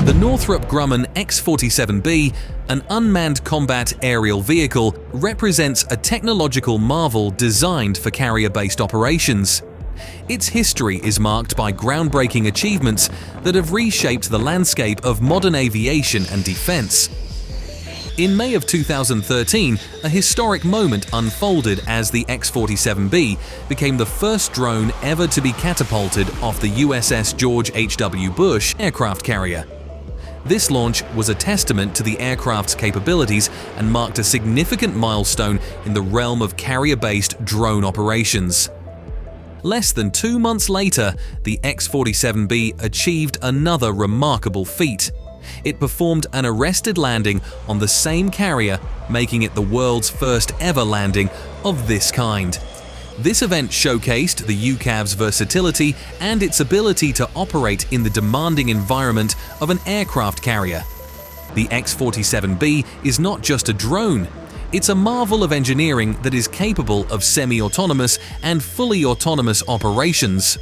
The Northrop Grumman X-47B, an unmanned combat aerial vehicle, represents a technological marvel designed for carrier-based operations. Its history is marked by groundbreaking achievements that have reshaped the landscape of modern aviation and defense. In May of 2013, a historic moment unfolded as the X-47B became the first drone ever to be catapulted off the USS George H.W. Bush aircraft carrier. This launch was a testament to the aircraft's capabilities and marked a significant milestone in the realm of carrier-based drone operations. Less than 2 months later, the X-47B achieved another remarkable feat. It performed an arrested landing on the same carrier, making it the world's first ever landing of this kind. This event showcased the UCAV's versatility and its ability to operate in the demanding environment of an aircraft carrier. The X-47B is not just a drone. It's a marvel of engineering that is capable of semi-autonomous and fully autonomous operations.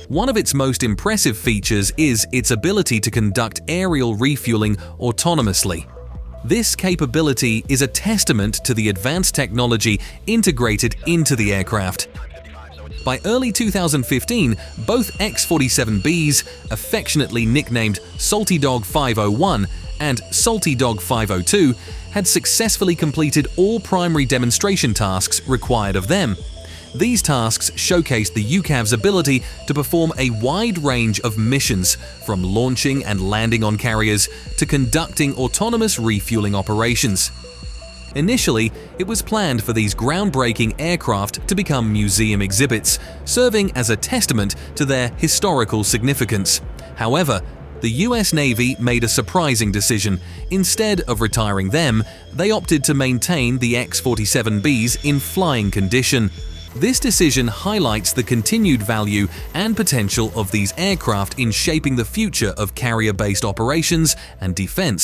One of its most impressive features is its ability to conduct aerial refueling autonomously. This capability is a testament to the advanced technology integrated into the aircraft. By early 2015, both X-47Bs, affectionately nicknamed Salty Dog 501 and Salty Dog 502, had successfully completed all primary demonstration tasks required of them. These tasks showcased the UCAV's ability to perform a wide range of missions, from launching and landing on carriers to conducting autonomous refueling operations. Initially, it was planned for these groundbreaking aircraft to become museum exhibits, serving as a testament to their historical significance. However, the US Navy made a surprising decision. Instead of retiring them, they opted to maintain the X-47Bs in flying condition. This decision highlights the continued value and potential of these aircraft in shaping the future of carrier-based operations and defense.